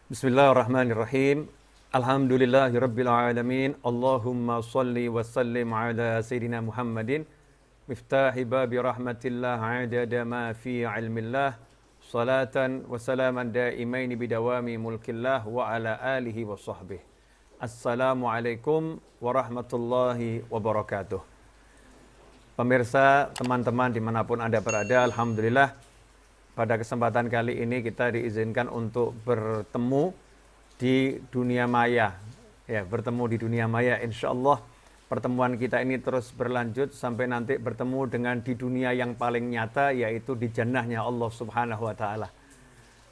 Bismillahirrahmanirrahim. Alhamdulillahirabbil alamin. Allahumma shalli wa sallim ala sayidina Muhammadin miftahi babi rahmatillah adada ma fi ilmillah salatan wa salaman daimain bidawami mulkillah wa ala alihi wa sahbihi. Assalamualaikum warahmatullahi wabarakatuh. Pemirsa, teman-teman dimanapun Anda berada, alhamdulillah pada kesempatan kali ini kita diizinkan untuk bertemu di dunia maya. Ya, bertemu di dunia maya. Insya Allah pertemuan kita ini terus berlanjut sampai nanti bertemu dengan di dunia yang paling nyata, yaitu di jannahnya Allah Subhanahu wa Ta'ala.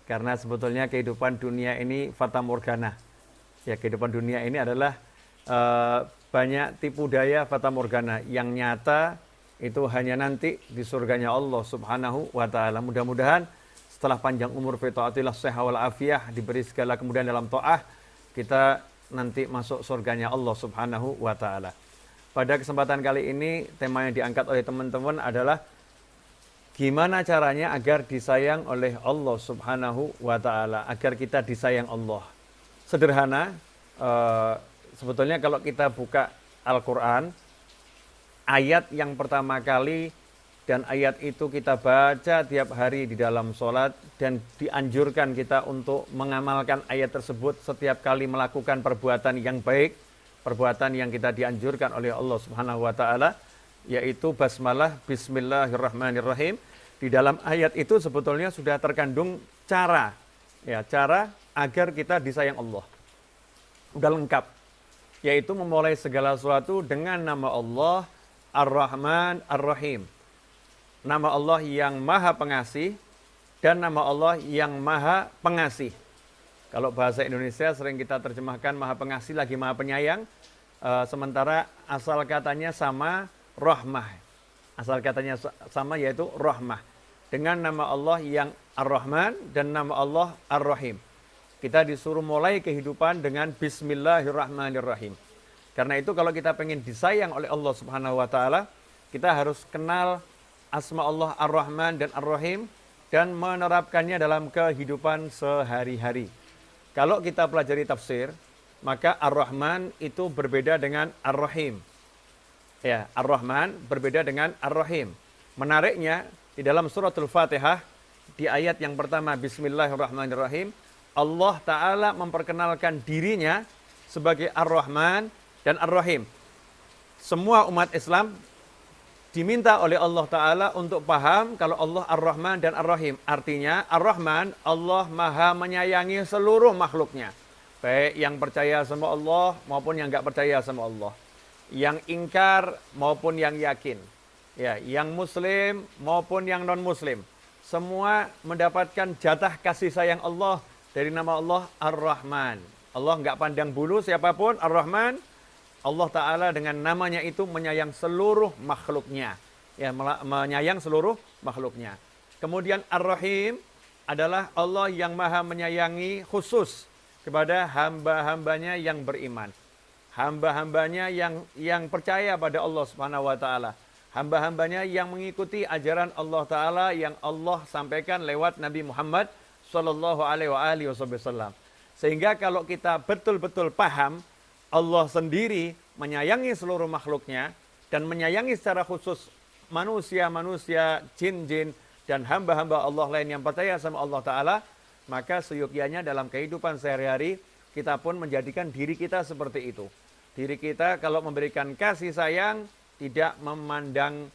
Karena sebetulnya kehidupan dunia ini fata morgana. Ya, kehidupan dunia ini adalah banyak tipu daya fata morgana. Yang nyata itu hanya nanti di surganya Allah Subhanahu wa Ta'ala. Mudah-mudahan setelah panjang umur fi taatillah shihah wal afiyah, diberi segala kemudahan dalam taah, kita nanti masuk surganya Allah Subhanahu wa Ta'ala. Pada kesempatan kali ini tema yang diangkat oleh teman-teman adalah gimana caranya agar disayang oleh Allah Subhanahu wa Ta'ala, agar kita disayang Allah. Sederhana, sebetulnya kalau kita buka Al-Quran, ayat yang pertama kali dan ayat itu kita baca tiap hari di dalam sholat, dan dianjurkan kita untuk mengamalkan ayat tersebut setiap kali melakukan perbuatan yang baik, perbuatan yang kita dianjurkan oleh Allah Subhanahu wa Ta'ala, yaitu basmalah, bismillahirrahmanirrahim. Di dalam ayat itu sebetulnya sudah terkandung cara agar kita disayang Allah. Udah lengkap, yaitu memulai segala sesuatu dengan nama Allah Ar-Rahman Ar-Rahim. Nama Allah yang Maha Pengasih dan nama Allah yang Maha Pengasih. Kalau bahasa Indonesia sering kita terjemahkan Maha Pengasih lagi Maha Penyayang, sementara asal katanya sama, Rahmah. Asal katanya sama, yaitu Rahmah. Dengan nama Allah yang Ar-Rahman dan nama Allah Ar-Rahim. Kita disuruh mulai kehidupan dengan Bismillahirrahmanirrahim. Karena itu kalau kita pengen disayang oleh Allah Subhanahu wa Ta'ala, kita harus kenal asma Allah Ar-Rahman dan Ar-Rahim dan menerapkannya dalam kehidupan sehari-hari. Kalau kita pelajari tafsir, maka Ar-Rahman itu berbeda dengan Ar-Rahim. Ya, Ar-Rahman berbeda dengan Ar-Rahim. Menariknya, di dalam suratul Fatihah, di ayat yang pertama, Bismillahirrahmanirrahim, Allah Ta'ala memperkenalkan dirinya sebagai Ar-Rahman dan Ar-Rahim. Semua umat Islam diminta oleh Allah Ta'ala untuk paham kalau Allah Ar-Rahman dan Ar-Rahim. Artinya Ar-Rahman, Allah Maha menyayangi seluruh makhluknya. Baik yang percaya sama Allah maupun yang nggak percaya sama Allah. Yang ingkar maupun yang yakin. Ya, yang muslim maupun yang non-muslim. Semua mendapatkan jatah kasih sayang Allah dari nama Allah Ar-Rahman. Allah nggak pandang bulu siapapun, Ar-Rahman. Allah Ta'ala dengan namanya itu menyayang seluruh makhluknya. Ya, menyayang seluruh makhluknya. Kemudian Ar-Rahim adalah Allah yang Maha menyayangi khusus kepada hamba-hambanya yang beriman. Hamba-hambanya yang percaya pada Allah Subhanahu wa Ta'ala. Hamba-hambanya yang mengikuti ajaran Allah Ta'ala yang Allah sampaikan lewat Nabi Muhammad sallallahu alaihi wasallam. Sehingga kalau kita betul-betul paham Allah sendiri menyayangi seluruh makhluknya dan menyayangi secara khusus manusia-manusia, jin-jin, dan hamba-hamba Allah lain yang percaya sama Allah Ta'ala, maka seyukianya dalam kehidupan sehari-hari kita pun menjadikan diri kita seperti itu. Diri kita kalau memberikan kasih sayang tidak memandang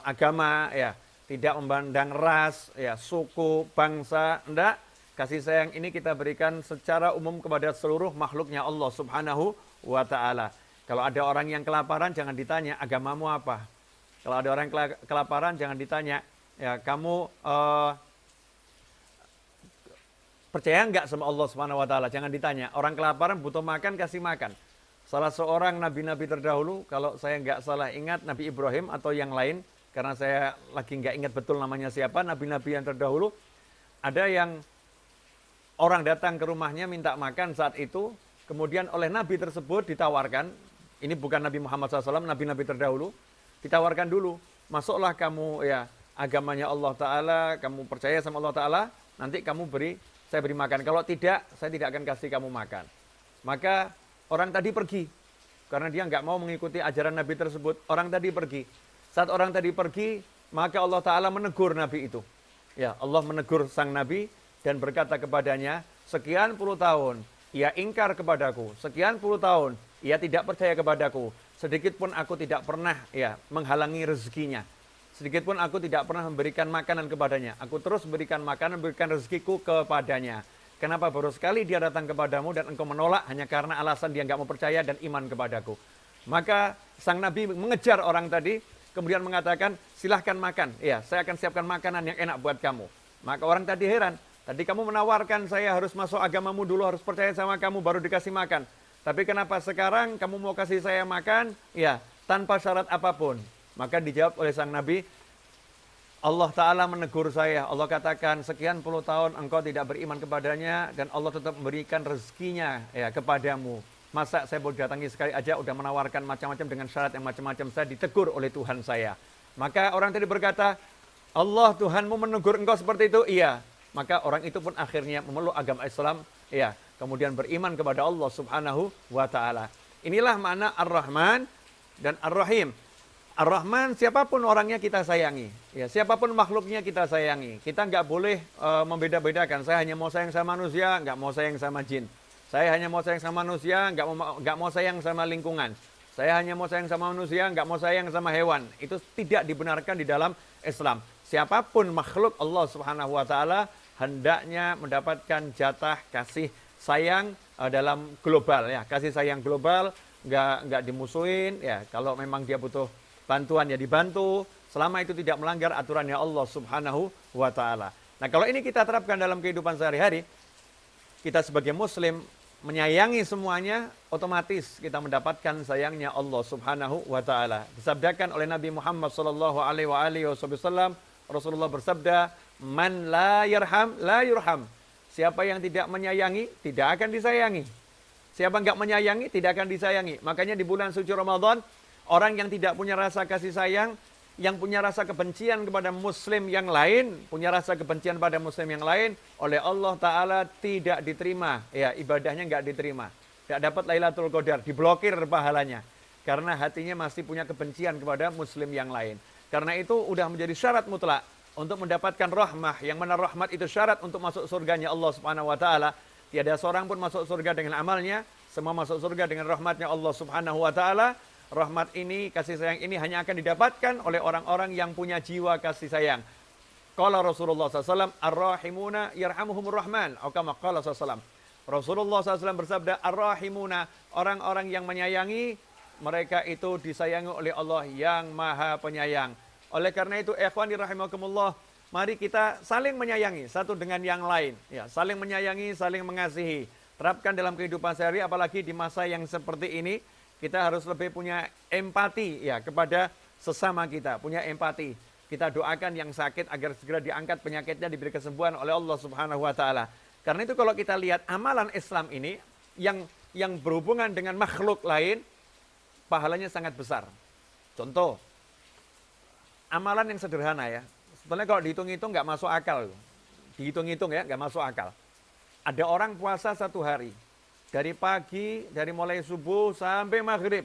agama, ya, tidak memandang ras, ya, suku, bangsa, enggak. Kasih sayang ini kita berikan secara umum kepada seluruh makhluknya Allah Subhanahu wa Ta'ala. Kalau ada orang yang kelaparan, jangan ditanya agamamu apa. Kalau ada orang yang kelaparan, jangan ditanya, ya, kamu percaya enggak sama Allah Subhanahu wa Ta'ala? Jangan ditanya. Orang kelaparan butuh makan, kasih makan. Salah seorang nabi-nabi terdahulu, kalau saya enggak salah ingat, Nabi Ibrahim atau yang lain, karena saya lagi enggak ingat betul namanya siapa, nabi-nabi yang terdahulu, ada yang orang datang ke rumahnya minta makan saat itu, kemudian oleh Nabi tersebut ditawarkan, ini bukan Nabi Muhammad SAW, Nabi-Nabi terdahulu, ditawarkan dulu, masuklah kamu ya agamanya Allah Ta'ala, kamu percaya sama Allah Ta'ala, nanti kamu beri saya beri makan. Kalau tidak, saya tidak akan kasih kamu makan. Maka orang tadi pergi. Karena dia nggak mau mengikuti ajaran Nabi tersebut. Orang tadi pergi. Saat orang tadi pergi, maka Allah Ta'ala menegur Nabi itu. Ya, Allah menegur sang Nabi dan berkata kepadanya, sekian puluh tahun ia ingkar kepadaku. Sekian puluh tahun ia tidak percaya kepadaku. Sedikit pun aku tidak pernah menghalangi rezekinya. Sedikit pun aku tidak pernah memberikan makanan kepadanya. Aku terus berikan makanan, berikan rezekiku kepadanya. Kenapa baru sekali dia datang kepadamu dan engkau menolak hanya karena alasan dia nggak mau percaya dan iman kepadaku. Maka sang Nabi mengejar orang tadi, kemudian mengatakan, silahkan makan. Ya, saya akan siapkan makanan yang enak buat kamu. Maka orang tadi heran. Tadi kamu menawarkan saya harus masuk agamamu dulu, harus percaya sama kamu, baru dikasih makan. Tapi kenapa sekarang kamu mau kasih saya makan? Ya, tanpa syarat apapun. Maka dijawab oleh sang Nabi, Allah Ta'ala menegur saya. Allah katakan, sekian puluh tahun engkau tidak beriman kepadanya, dan Allah tetap memberikan rezekinya kepadamu. Masa saya boleh datangi sekali aja, udah menawarkan macam-macam dengan syarat yang macam-macam, saya ditegur oleh Tuhan saya. Maka orang tadi berkata, Allah Tuhanmu menegur engkau seperti itu? Iya. Maka orang itu pun akhirnya memeluk agama Islam, kemudian beriman kepada Allah Subhanahu wa Ta'ala. Inilah makna Ar-Rahman dan Ar-Rahim. Ar-Rahman, siapapun orangnya kita sayangi. Ya, siapapun makhluknya kita sayangi. Kita nggak boleh membeda-bedakan. Saya hanya mau sayang sama manusia, nggak mau sayang sama jin. Saya hanya mau sayang sama manusia, nggak mau sayang sama lingkungan. Saya hanya mau sayang sama manusia, nggak mau sayang sama hewan. Itu tidak dibenarkan di dalam Islam. Siapapun makhluk Allah Subhanahu wa Ta'ala hendaknya mendapatkan jatah kasih sayang dalam global, ya. Kasih sayang global, nggak dimusuhin, ya. Kalau memang dia butuh bantuan ya dibantu, selama itu tidak melanggar aturannya Allah Subhanahu wa Ta'ala. Nah, kalau ini kita terapkan dalam kehidupan sehari-hari, kita sebagai muslim menyayangi semuanya, otomatis kita mendapatkan sayangnya Allah Subhanahu wa Ta'ala. Disabdakan oleh Nabi Muhammad sallallahu alaihi wasallam, Rasulullah bersabda, "Man la yarham la yurham." Siapa yang tidak menyayangi tidak akan disayangi. Siapa enggak menyayangi tidak akan disayangi. Makanya di bulan suci Ramadan, orang yang tidak punya rasa kasih sayang, yang punya rasa kebencian kepada muslim yang lain, punya rasa kebencian pada muslim yang lain, oleh Allah Ta'ala tidak diterima. Ya, ibadahnya enggak diterima. Tidak dapat Lailatul Qadar, diblokir pahalanya. Karena hatinya masih punya kebencian kepada muslim yang lain. Karena itu udah menjadi syarat mutlak untuk mendapatkan rahmah. Yang mana rahmat itu syarat untuk masuk surganya Allah Subhanahu wa Ta'ala. Tiada seorang pun masuk surga dengan amalnya, semua masuk surga dengan rahmatnya Allah Subhanahu wa Ta'ala. Rahmat ini, kasih sayang ini hanya akan didapatkan oleh orang-orang yang punya jiwa kasih sayang. Qala Rasulullah SAW, Ar-Rahimuna yarhamuhumur Rahman. Atau kama qala SAW. Rasulullah SAW bersabda, Ar-Rahimuna, orang-orang yang menyayangi, mereka itu disayangi oleh Allah yang maha penyayang. Oleh karena itu, ikhwani rahimakumullah, mari kita saling menyayangi satu dengan yang lain. Ya, saling menyayangi, saling mengasihi. Terapkan dalam kehidupan sehari, apalagi di masa yang seperti ini. Kita harus lebih punya empati ya kepada sesama kita, punya empati. Kita doakan yang sakit agar segera diangkat penyakitnya, diberi kesembuhan oleh Allah Subhanahu wa Ta'ala. Karena itu kalau kita lihat amalan Islam ini yang berhubungan dengan makhluk lain, pahalanya sangat besar. Contoh, amalan yang sederhana ya. Sebenarnya kalau dihitung-hitung nggak masuk akal. Dihitung-hitung ya, nggak masuk akal. Ada orang puasa 1 hari. Dari pagi, dari mulai subuh sampai maghrib.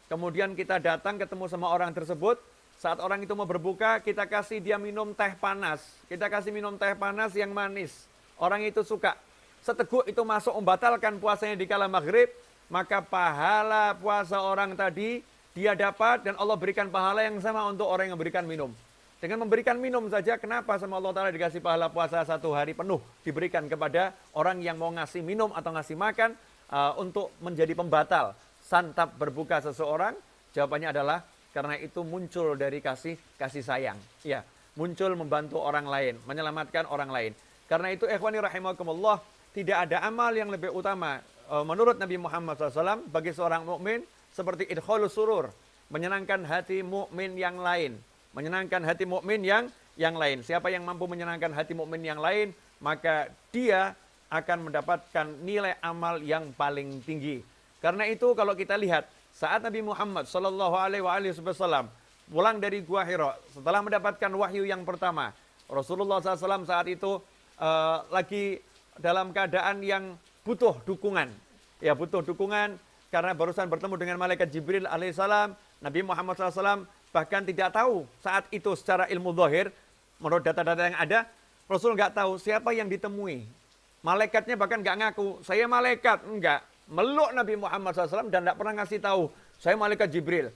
Kemudian kita datang ketemu sama orang tersebut. Saat orang itu mau berbuka, kita kasih dia minum teh panas. Kita kasih minum teh panas yang manis. Orang itu suka. Seteguk itu masuk membatalkan puasanya di kala maghrib. Maka pahala puasa orang tadi, dia dapat dan Allah berikan pahala yang sama untuk orang yang memberikan minum. Dengan memberikan minum saja, kenapa sama Allah Ta'ala dikasih pahala puasa 1 hari penuh diberikan kepada orang yang mau ngasih minum atau ngasih makan untuk menjadi pembatal santap berbuka seseorang? Jawabannya adalah karena itu muncul dari kasih sayang. Ya, muncul membantu orang lain, menyelamatkan orang lain. Karena itu ikhwani rahimakumullah, tidak ada amal yang lebih utama menurut Nabi Muhammad SAW bagi seorang mukmin seperti idkhalus surur, menyenangkan hati mukmin yang lain. Menyenangkan hati mukmin yang lain. Siapa yang mampu menyenangkan hati mukmin yang lain, maka dia akan mendapatkan nilai amal yang paling tinggi. Karena itu kalau kita lihat saat Nabi Muhammad sallallahu alaihi wasallam pulang dari Gua Hira setelah mendapatkan wahyu yang pertama, Rasulullah SAW saat itu lagi dalam keadaan yang butuh dukungan. Ya, butuh dukungan karena barusan bertemu dengan malaikat Jibril alaihissalam. Nabi Muhammad SAW bahkan tidak tahu saat itu secara ilmu zahir, menurut data-data yang ada, Rasul nggak tahu siapa yang ditemui. Malaikatnya bahkan nggak ngaku, saya malaikat. Enggak. Meluk Nabi Muhammad SAW dan tidak pernah ngasih tahu, saya malaikat Jibril.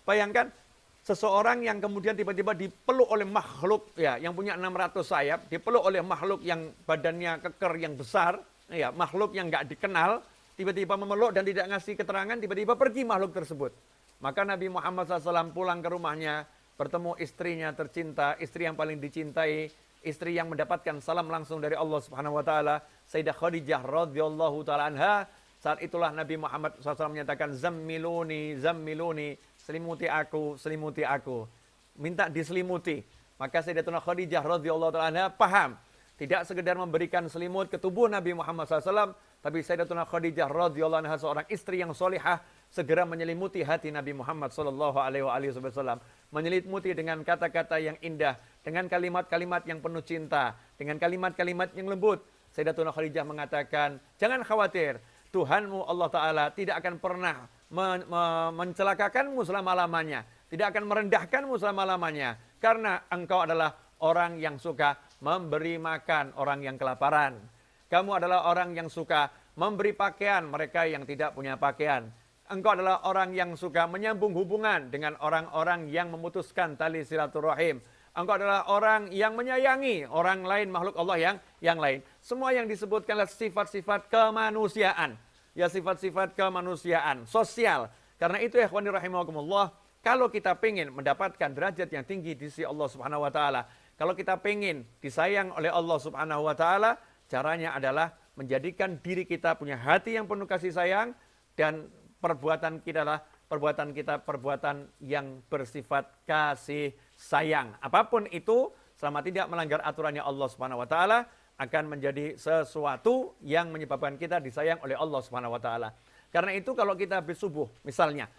Bayangkan, seseorang yang kemudian tiba-tiba dipeluk oleh makhluk ya yang punya 600 sayap, dipeluk oleh makhluk yang badannya keker yang besar, ya makhluk yang nggak dikenal, tiba-tiba memeluk dan tidak ngasih keterangan, tiba-tiba pergi makhluk tersebut. Maka Nabi Muhammad SAW pulang ke rumahnya, bertemu istrinya tercinta, istri yang paling dicintai, istri yang mendapatkan salam langsung dari Allah Subhanahu Wa Taala, Sayyidah Khadijah radhiyallahu taala anha. Saat itulah Nabi Muhammad SAW menyatakan, zammiluni, zammiluni, selimuti aku, selimuti aku. Minta diselimuti. Maka Sayyidatuna Khadijah radhiyallahu taala anha paham. Tidak sekedar memberikan selimut ke tubuh Nabi Muhammad SAW, tapi Sayyidatuna Khadijah radhiyallahu anha seorang istri yang solihah, segera menyelimuti hati Nabi Muhammad SAW. Menyelimuti dengan kata-kata yang indah, dengan kalimat-kalimat yang penuh cinta, dengan kalimat-kalimat yang lembut. Sayyidatuna Khadijah mengatakan, jangan khawatir, Tuhanmu Allah Ta'ala tidak akan pernah mencelakakanmu selama-lamanya. Tidak akan merendahkanmu selama-lamanya. Karena engkau adalah orang yang suka memberi makan orang yang kelaparan. Kamu adalah orang yang suka memberi pakaian mereka yang tidak punya pakaian. Engkau adalah orang yang suka menyambung hubungan dengan orang-orang yang memutuskan tali silaturahim. Engkau adalah orang yang menyayangi orang lain, makhluk Allah yang lain. Semua yang disebutkan adalah sifat-sifat kemanusiaan. Ya, sifat-sifat kemanusiaan, sosial. Karena itu, ikhwani rahimakumullah, kalau kita pengen mendapatkan derajat yang tinggi di sisi Allah Subhanahu Wa Taala, kalau kita pengen disayang oleh Allah Subhanahu Wa Taala, caranya adalah menjadikan diri kita punya hati yang penuh kasih sayang, dan perbuatan kita perbuatan yang bersifat kasih sayang. Apapun itu, selama tidak melanggar aturannya Allah Subhanahu Wa Taala, akan menjadi sesuatu yang menyebabkan kita disayang oleh Allah Subhanahu Wa Taala. Karena itu kalau kita habis subuh, misalnya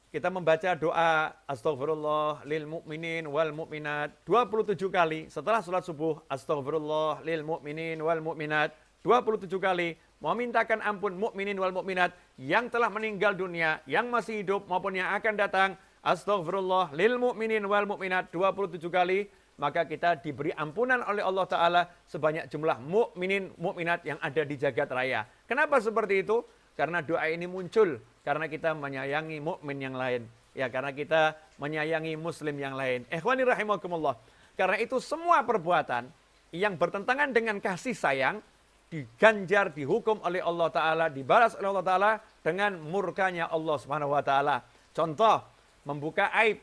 kita membaca doa astaghfirullah lil mu'minin wal mu'minat 27 kali setelah sholat subuh, astaghfirullah lil mu'minin wal mu'minat 27 kali, memintakan ampun mukminin wal mukminat yang telah meninggal dunia, yang masih hidup maupun yang akan datang, astaghfirullah lil mu'minin wal mu'minat 27 kali, maka kita diberi ampunan oleh Allah Ta'ala sebanyak jumlah mukminin mukminat yang ada di jagat raya. Kenapa seperti itu? Karena doa ini muncul karena kita menyayangi mukmin yang lain, ya, karena kita menyayangi muslim yang lain. Ikhwani rahimakumullah. Karena itu semua perbuatan yang bertentangan dengan kasih sayang diganjar, dihukum oleh Allah Ta'ala, dibalas oleh Allah Ta'ala dengan murkanya Allah Subhanahu Wa Ta'ala. Contoh, membuka aib.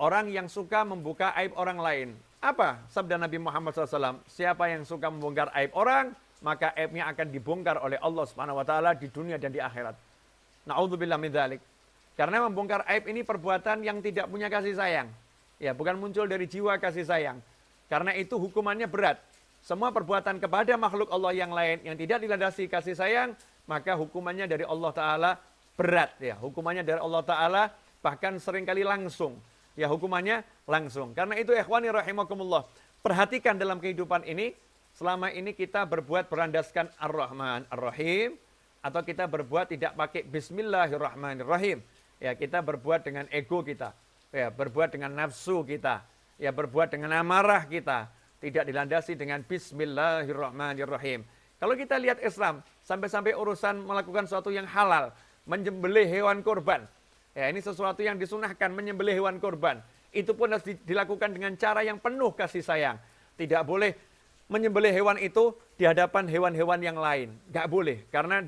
Orang yang suka membuka aib orang lain. Apa sabda Nabi Muhammad SAW? Siapa yang suka membongkar aib orang, maka aibnya akan dibongkar oleh Allah Subhanahu Wa Ta'ala di dunia dan di akhirat. Na'udzubillah min dzalik. Karena membongkar aib ini perbuatan yang tidak punya kasih sayang. Ya, bukan muncul dari jiwa kasih sayang. Karena itu hukumannya berat. Semua perbuatan kepada makhluk Allah yang lain yang tidak dilandasi kasih sayang, maka hukumannya dari Allah Ta'ala berat. Ya, hukumannya dari Allah Ta'ala bahkan seringkali langsung. Ya, hukumannya langsung. Karena itu, ikhwani rahimakumullah, perhatikan dalam kehidupan ini, selama ini kita berbuat berandaskan Ar-Rahman Ar-Rahim, atau kita berbuat tidak pakai Bismillahirrahmanirrahim. Ya, kita berbuat dengan ego kita, ya, berbuat dengan nafsu kita, ya, berbuat dengan amarah kita, tidak dilandasi dengan Bismillahirrahmanirrahim. Kalau kita lihat Islam, sampai-sampai urusan melakukan sesuatu yang halal, menyembelih hewan kurban, ya, ini sesuatu yang disunahkan, menyembelih hewan kurban. Itu pun harus dilakukan dengan cara yang penuh kasih sayang. Tidak boleh menyembelih hewan itu di hadapan hewan-hewan yang lain. Nggak boleh. Karena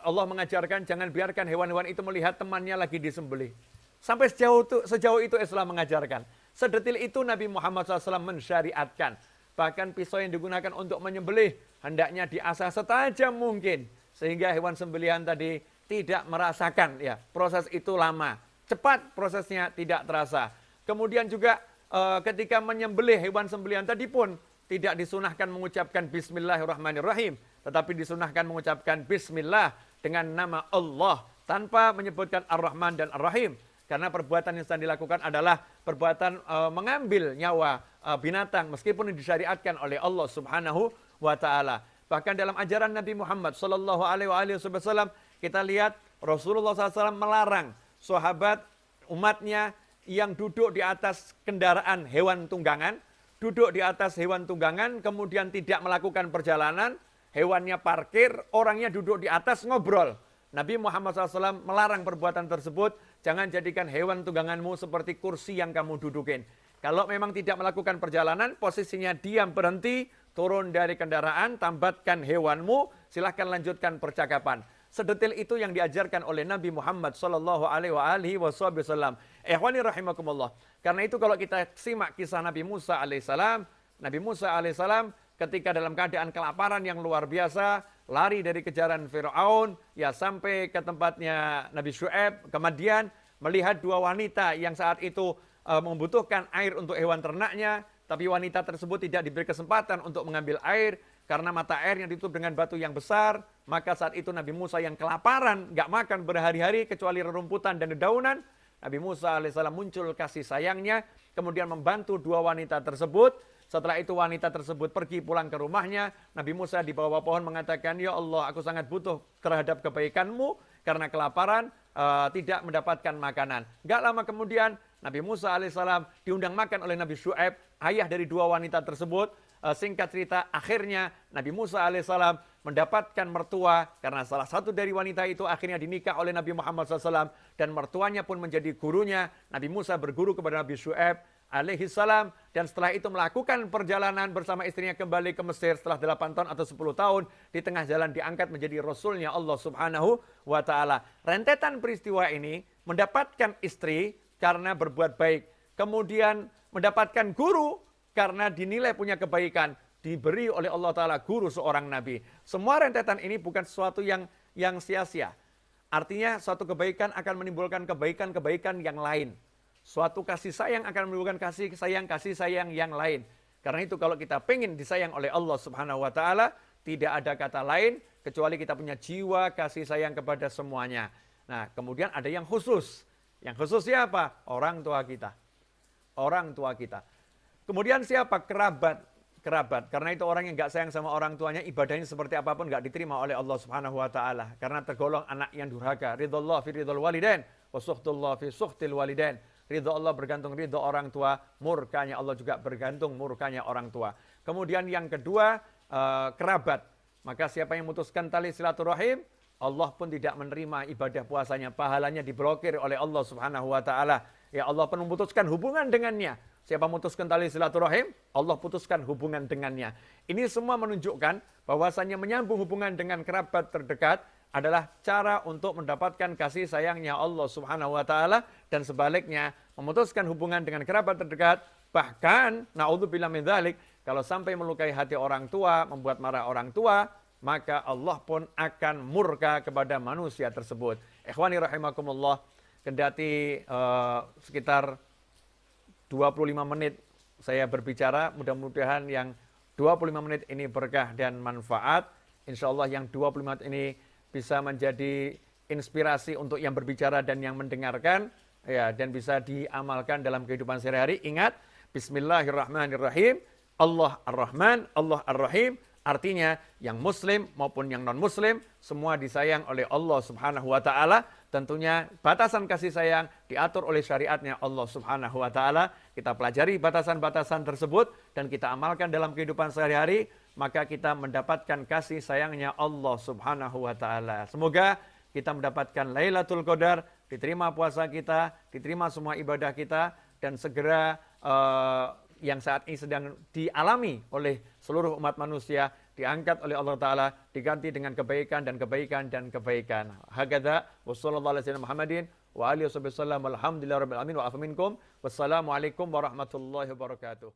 Allah mengajarkan jangan biarkan hewan-hewan itu melihat temannya lagi disembelih. Sampai sejauh itu Islam mengajarkan. Sedetil itu Nabi Muhammad SAW mensyariatkan. Bahkan pisau yang digunakan untuk menyembelih hendaknya diasah setajam mungkin. Sehingga hewan sembelihan tadi tidak merasakan, ya, proses itu lama. Cepat prosesnya, tidak terasa. Kemudian juga ketika menyembelih hewan sembelihan tadi pun tidak disunahkan mengucapkan Bismillahirrahmanirrahim. Tetapi disunahkan mengucapkan Bismillah dengan nama Allah tanpa menyebutkan Ar-Rahman dan Ar-Rahim. Karena perbuatan yang sedang dilakukan adalah perbuatan mengambil nyawa binatang meskipun disyariatkan oleh Allah Subhanahu Wa Ta'ala. Bahkan dalam ajaran Nabi Muhammad Sallallahu Alaihi Wasallam kita lihat Rasulullah SAW melarang sahabat umatnya yang duduk di atas kendaraan hewan tunggangan, duduk di atas hewan tunggangan, kemudian tidak melakukan perjalanan, hewannya parkir, orangnya duduk di atas ngobrol. Nabi Muhammad SAW melarang perbuatan tersebut, jangan jadikan hewan tungganganmu seperti kursi yang kamu dudukin. Kalau memang tidak melakukan perjalanan, posisinya diam berhenti, turun dari kendaraan, tambatkan hewanmu, silahkan lanjutkan percakapan. Sedetil itu yang diajarkan oleh Nabi Muhammad Sallallahu Alaihi Wasallam. Ikhwani rahimakumullah. Karena itu kalau kita simak kisah Nabi Musa alaihissalam, Nabi Musa alaihissalam ketika dalam keadaan kelaparan yang luar biasa, lari dari kejaran Firaun, ya sampai ke tempatnya Nabi Syu'aib, kemudian melihat dua wanita yang saat itu membutuhkan air untuk hewan ternaknya, tapi wanita tersebut tidak diberi kesempatan untuk mengambil air, karena mata airnya ditutup dengan batu yang besar. Maka saat itu Nabi Musa yang kelaparan, nggak makan berhari-hari kecuali rerumputan dan dedaunan, Nabi Musa alaihissalam muncul kasih sayangnya, kemudian membantu dua wanita tersebut. Setelah itu wanita tersebut pergi pulang ke rumahnya. Nabi Musa di bawah pohon mengatakan, ya Allah, aku sangat butuh terhadap kebaikanmu, karena kelaparan tidak mendapatkan makanan. Nggak lama kemudian Nabi Musa alaihissalam diundang makan oleh Nabi Syu'aib, ayah dari dua wanita tersebut. Singkat cerita, akhirnya Nabi Musa alaihissalam mendapatkan mertua, karena salah satu dari wanita itu akhirnya dinikah oleh Nabi Muhammad SAW, dan mertuanya pun menjadi gurunya. Nabi Musa berguru kepada Nabi Syu'aib alaihissalam, dan setelah itu melakukan perjalanan bersama istrinya kembali ke Mesir setelah 8 tahun atau 10 tahun. Di tengah jalan diangkat menjadi Rasulnya Allah Subhanahu wa Ta'ala. Rentetan peristiwa ini mendapatkan istri karena berbuat baik, kemudian mendapatkan guru karena dinilai punya kebaikan, diberi oleh Allah Ta'ala guru seorang Nabi. Semua rentetan ini bukan sesuatu yang sia-sia. Artinya suatu kebaikan akan menimbulkan kebaikan-kebaikan yang lain. Suatu kasih sayang akan menimbulkan kasih sayang yang lain. Karena itu kalau kita pengen disayang oleh Allah Subhanahu wa Ta'ala, tidak ada kata lain kecuali kita punya jiwa kasih sayang kepada semuanya. Nah, kemudian ada yang khusus. Yang khusus siapa? Orang tua kita. Orang tua kita. Kemudian siapa? Kerabat. Kerabat. Karena itu orang yang nggak sayang sama orang tuanya, ibadahnya seperti apapun nggak diterima oleh Allah Subhanahu wa Ta'ala. Karena tergolong anak yang durhaka. Ridhullah fi ridhul walidain, wa sukhtullah fi sukhtil walidain. Ridho Allah bergantung ridho orang tua, murkanya Allah juga bergantung murkanya orang tua. Kemudian yang kedua, kerabat. Maka siapa yang memutuskan tali silaturahim, Allah pun tidak menerima ibadah puasanya, pahalanya diblokir oleh Allah Subhanahu wa Ta'ala. Ya Allah pun memutuskan hubungan dengannya. Siapa memutuskan tali silaturahim, Allah putuskan hubungan dengannya. Ini semua menunjukkan bahwasanya menyambung hubungan dengan kerabat terdekat adalah cara untuk mendapatkan kasih sayangnya Allah Subhanahu wa Ta'ala, dan sebaliknya memutuskan hubungan dengan kerabat terdekat, bahkan naudzubillah min dzalik, kalau sampai melukai hati orang tua, membuat marah orang tua, maka Allah pun akan murka kepada manusia tersebut. Ikhwani rahimakumullah, kendati sekitar 25 menit saya berbicara, mudah-mudahan yang 25 menit ini berkah dan manfaat. Insya Allah yang 25 menit ini bisa menjadi inspirasi untuk yang berbicara dan yang mendengarkan, ya, dan bisa diamalkan dalam kehidupan sehari-hari. Ingat, Bismillahirrahmanirrahim, Allah Ar-Rahman, Allah Ar-Rahim. Artinya yang muslim maupun yang non-muslim semua disayang oleh Allah Subhanahu wa Ta'ala. Tentunya batasan kasih sayang diatur oleh syariatnya Allah Subhanahu wa Ta'ala. Kita pelajari batasan-batasan tersebut dan kita amalkan dalam kehidupan sehari-hari, maka kita mendapatkan kasih sayangnya Allah Subhanahu wa Ta'ala. Semoga kita mendapatkan Lailatul Qadar, diterima puasa kita, diterima semua ibadah kita, dan segera yang saat ini sedang dialami oleh seluruh umat manusia diangkat oleh Allah Ta'ala, diganti dengan kebaikan dan kebaikan dan kebaikan. Hakadha wa sallallahu alaihi Muhammadin wa alihi wasallam, alhamdulillah rabbil alamin wa afa minkum. Wassalamualaikum warahmatullahi wabarakatuh.